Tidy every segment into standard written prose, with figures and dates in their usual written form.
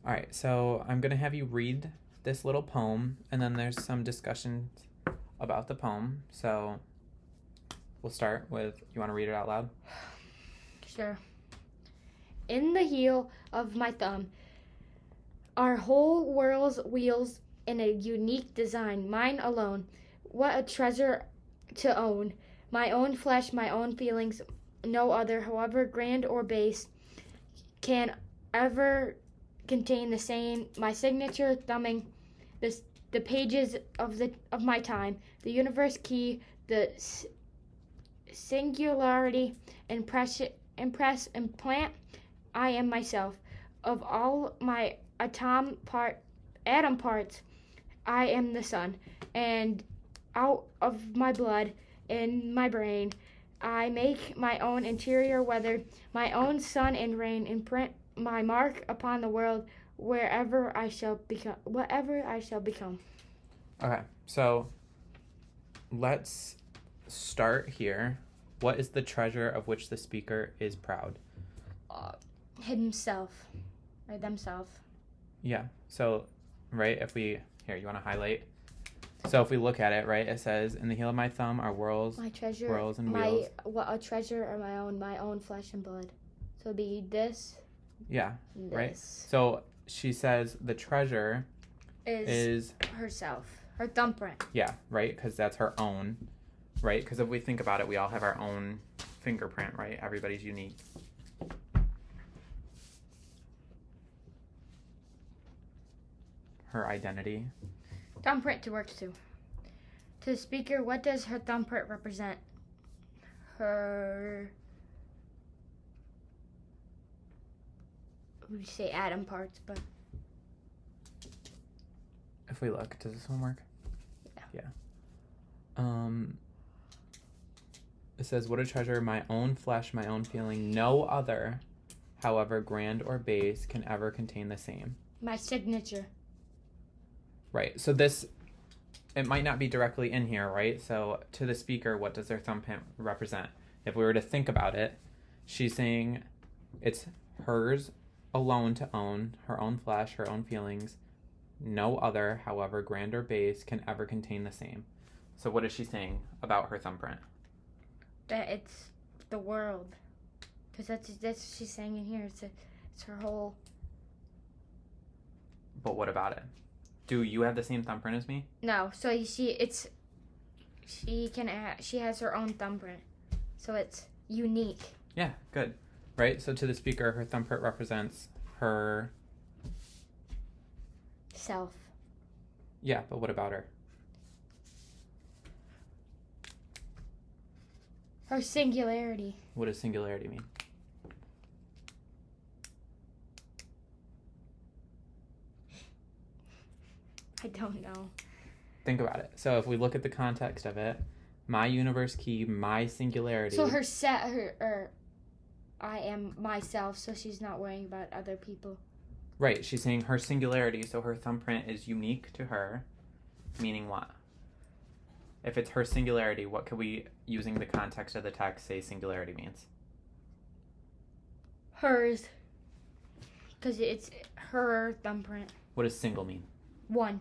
All right, so I'm going to have you read this little poem, and then there's some discussion about the poem. So we'll start with, you want to read it out loud? Sure. In the heel of my thumb, our whole world's wheels in a unique design, mine alone. What a treasure to own. My own flesh, my own feelings, no other, however grand or base, can ever contain the same. My signature thumbing the pages of my time, the universe key, the singularity, impress, implant. I am myself. Of all my atom parts, I am the sun, and out of my blood and my brain, I make my own interior weather, my own sun and rain, imprint my mark upon the world, whatever I shall become. Okay, so let's start here. What is the treasure of which the speaker is proud? Himself, or themselves. Yeah, so, right, here, you want to highlight? So if we look at it, right, it says, in the heel of my thumb are whirls and wheels. What a treasure are my own flesh and blood. So it'd be this. Yeah, this. right? So she says the treasure is herself, her thumbprint. Yeah, right, because that's her own, right? Because if we think about it, we all have our own fingerprint, right? Everybody's unique. Her identity. Thumbprint to work to. To the speaker, what does her thumbprint represent? Her, we say atom parts, but if we look, does this one work? Yeah. It says, what a treasure, my own flesh, my own feeling, no other, however grand or base, can ever contain the same. My signature. Right, so it might not be directly in here, right? So to the speaker, what does their thumbprint represent? If we were to think about it, she's saying it's hers alone to own, her own flesh, her own feelings. No other, however grand or base, can ever contain the same. So what is she saying about her thumbprint? That it's the world. Because that's what she's saying in here. It's her whole... But what about it? Do you have the same thumbprint as me? No. So you see, she has her own thumbprint. So it's unique. Yeah, good. Right? So to the speaker, her thumbprint represents her... self. Yeah, but what about her? Her singularity. What does singularity mean? I don't know. Think about it. So if we look at the context of it, my universe key, my singularity. So I am myself, so she's not worrying about other people. Right, she's saying her singularity, so her thumbprint is unique to her, meaning what? If it's her singularity, what could we, using the context of the text, say singularity means? Hers. Because it's her thumbprint. What does single mean? One.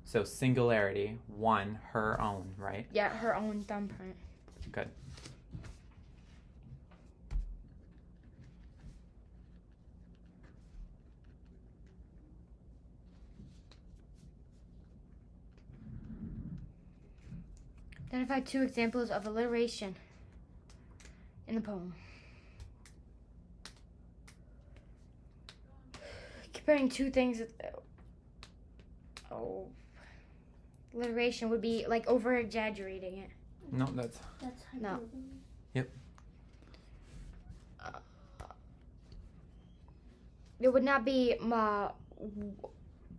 So singularity, one, her own, right? Yeah, her own thumbprint. Good. Identify two examples of alliteration in the poem. Comparing two things. Alliteration would be like over exaggerating it. No, that's no. Yep. It would not be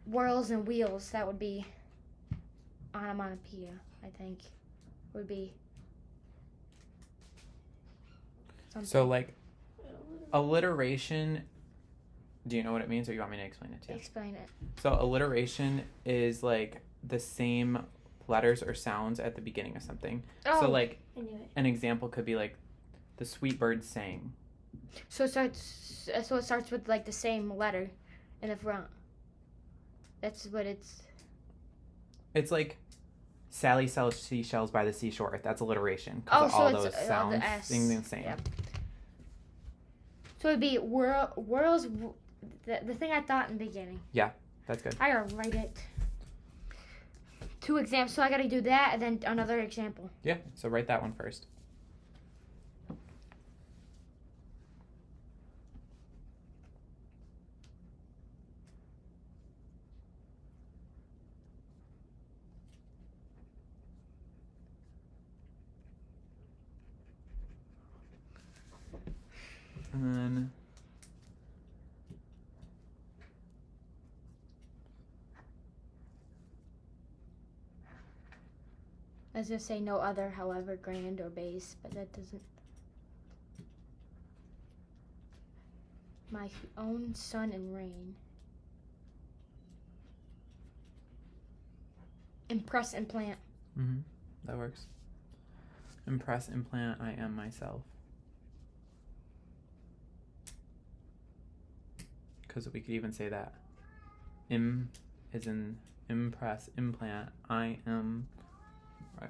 whirls and wheels. That would be onomatopoeia, I think. Would be something. So like alliteration, do you know what it means, or you want me to explain it to you? Explain it. So alliteration is like the same letters or sounds at the beginning of something. Oh, so like I knew it. an example could be like the sweet bird sang. So it starts with like the same letter, in the front. That's what it's. It's like Sally sells seashells by the seashore. That's alliteration. Oh, Because so all it's those the sounds S. sing the same. Yep. So it'd be world's. The thing I thought in the beginning. Yeah, that's good. I gotta write it. 2 examples. So I gotta do that and then another example. Yeah, so write that one first. And then I was gonna say no other, however grand or base, but that doesn't. My own sun and rain. Impress and plant. that works. Impress, implant, I am myself. Because we could even say that. Is in impress, implant, I am.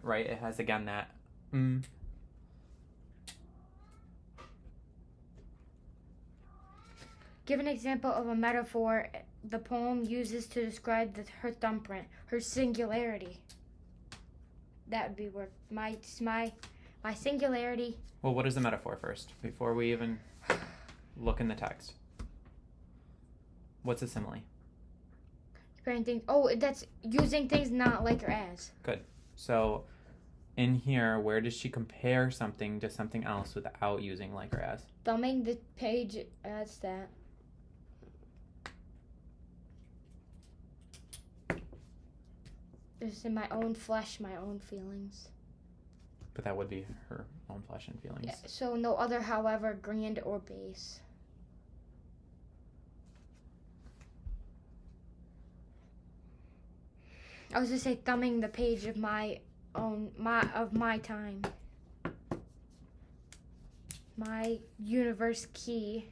Right? It has again that. Give an example of a metaphor the poem uses to describe her thumbprint, her singularity. That would be where my singularity. Well, what is the metaphor first before we even look in the text? What's a simile? Comparing things. Oh, that's using things not like or as. Good. So, in here, where does she compare something to something else without using like or as? Thumbing the page as that. This is in my own flesh, my own feelings. But that would be her own flesh and feelings. Yeah, so no other, however, grand or base. I was gonna say thumbing the page of my time. My universe key.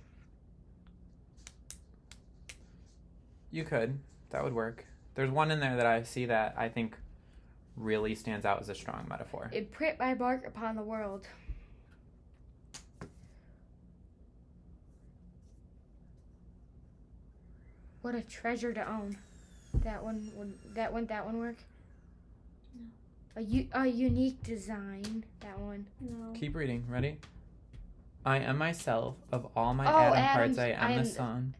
You could. That would work. There's one in there that I see that I think really stands out as a strong metaphor. Imprint my mark upon the world. What a treasure to own. That one work? No. A unique design. That one. No. Keep reading. Ready? I am myself. Of all my atoms, parts, I am the sun.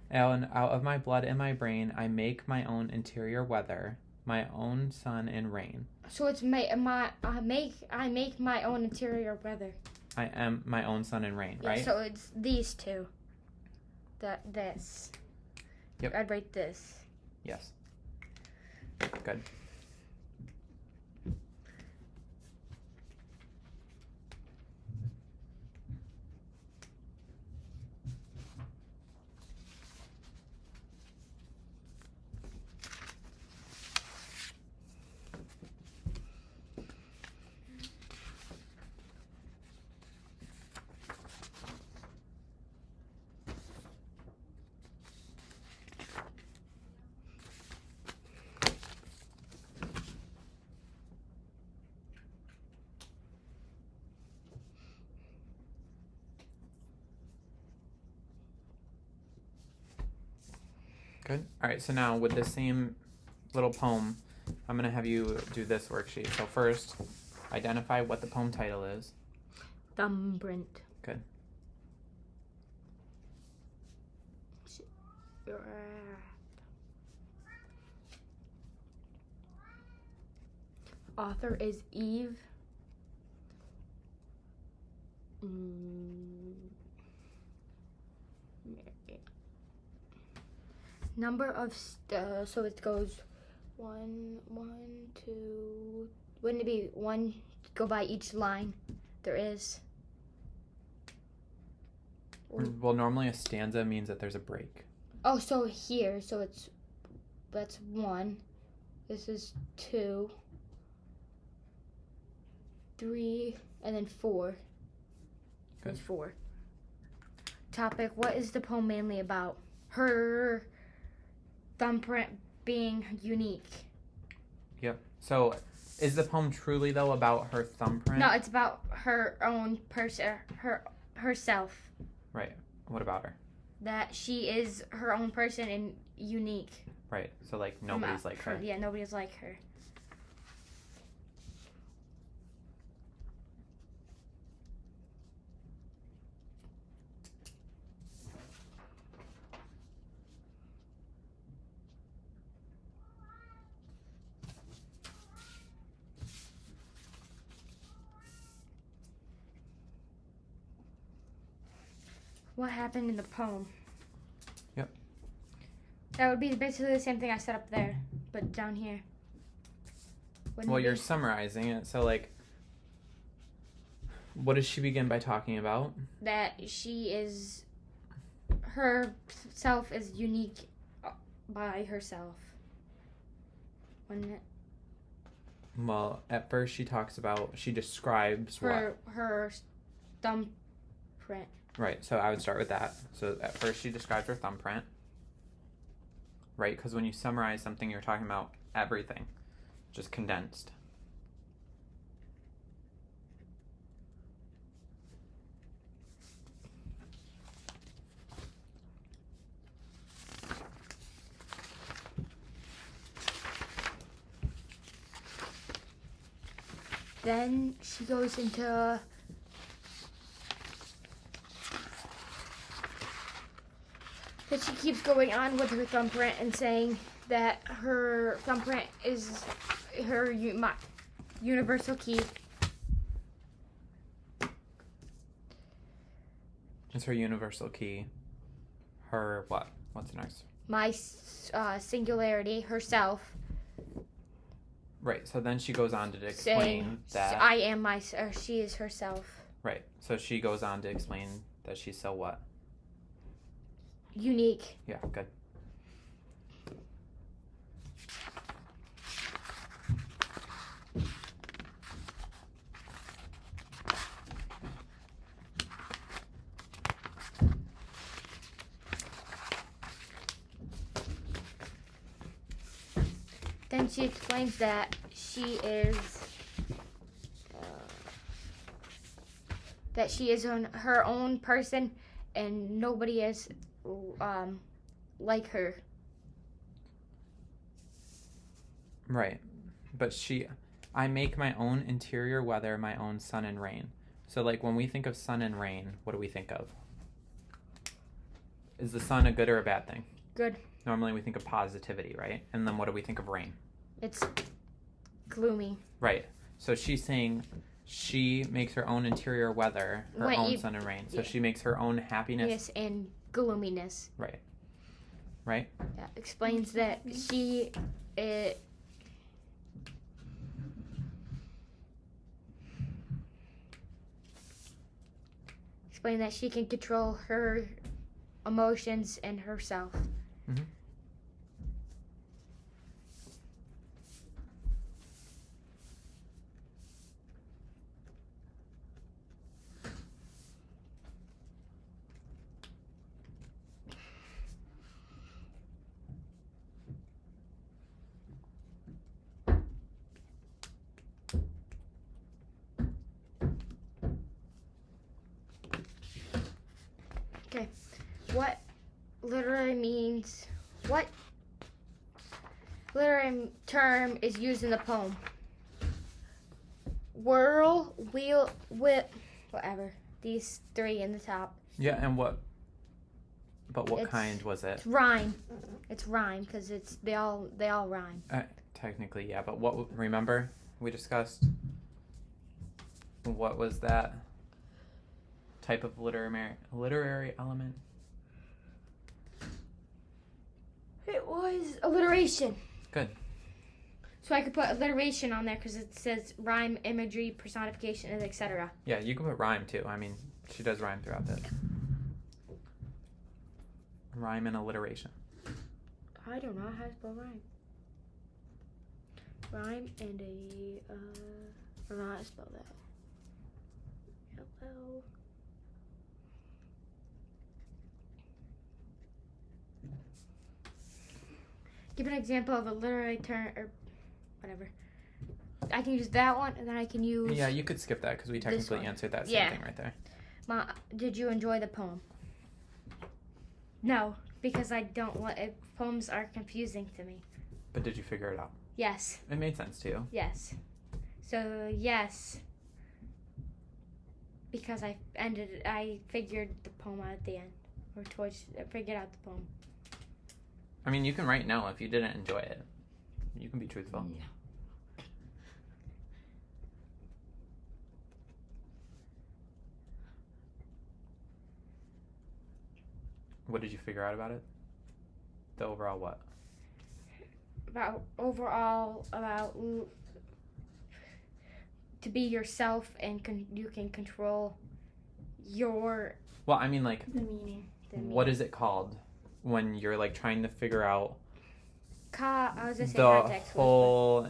And out of my blood and my brain, I make my own interior weather, my own sun and rain. So it's I make my own interior weather. I am my own sun and rain, Yeah, right? so it's these two. This. Yep. I'd write this. Yes. Good. Good. All right, so now with this same little poem, I'm going to have you do this worksheet. So first, identify what the poem title is. Thumbprint. Good. Author is Eve. Number of so it goes 1, 2. Wouldn't it be 1? Go by each line. There is. Well, normally a stanza means that there's a break. Oh, so here, so that's 1. This is 2, 3, and then 4. Good. There's 4. Topic: what is the poem mainly about? Her thumbprint being unique. Yep. So, is the poem truly though about her thumbprint? No, it's about her own person, herself. Right. What about her? That she is her own person and unique. Right. So like nobody's like her. Yeah, nobody's like her. What happened in the poem? Yep. That would be basically the same thing I set up there, but down here. Well, you're summarizing it. So, like, what does she begin by talking about? That she is, herself is unique by herself. Wouldn't it? Well, at first she describes her thumbprint. Right, so I would start with that. So at first she describes her thumbprint. Right, because when you summarize something, you're talking about everything, just condensed. Then she goes into that she keeps going on with her thumbprint and saying that her thumbprint is her universal key. It's her universal key. Her what? What's next? My singularity, herself. Right, so then she goes on to explain that I am she is herself. Right, so she goes on to explain that she's so what? Unique. Yeah, good. Then she explains that she is her own person and nobody is like her. Right. But I make my own interior weather, my own sun and rain. So like when we think of sun and rain, what do we think of? Is the sun a good or a bad thing? Good. Normally we think of positivity, right? And then what do we think of rain? It's gloomy. Right. So she's saying she makes her own interior weather, her own sun and rain. So she makes her own happiness. Yes, and gloominess. Right. Right? Yeah, explains that explain that she can control her emotions and herself. Mm-hmm. Okay, what literary term is used in the poem? Whirl, wheel, whip, whatever. These three in the top. Yeah, and what kind was it? It's rhyme. It's rhyme because they all rhyme. Technically, yeah, but remember we discussed what was that type of literary element? It was alliteration. Good. So I could put alliteration on there because it says rhyme, imagery, personification, and etc. Yeah, you can put rhyme too. I mean, she does rhyme throughout this. Rhyme and alliteration. I don't know how to spell rhyme. Rhyme and I don't know how to spell that. Hello. Give an example of a literary term or whatever. I can use that one, and then I can use. Yeah, you could skip that because we technically answered that same thing right there. Mom, did you enjoy the poem? No, because I don't want it. Poems are confusing to me. But did you figure it out? Yes. It made sense to you. Yes. So yes. Because I figured the poem out at the end, or I figured out the poem. I mean, you can write no if you didn't enjoy it. You can be truthful. Yeah. What did you figure out about it? The overall what? About to be yourself, and you can control your. Well, I mean, like, The meaning. What is it called when you're like trying to figure out I was just saying the context. whole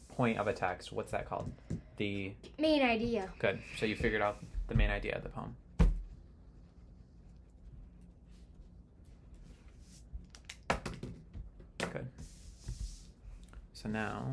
point of a text? What's that called? The Main idea. Good. So you figured out the main idea of the poem. Good. So now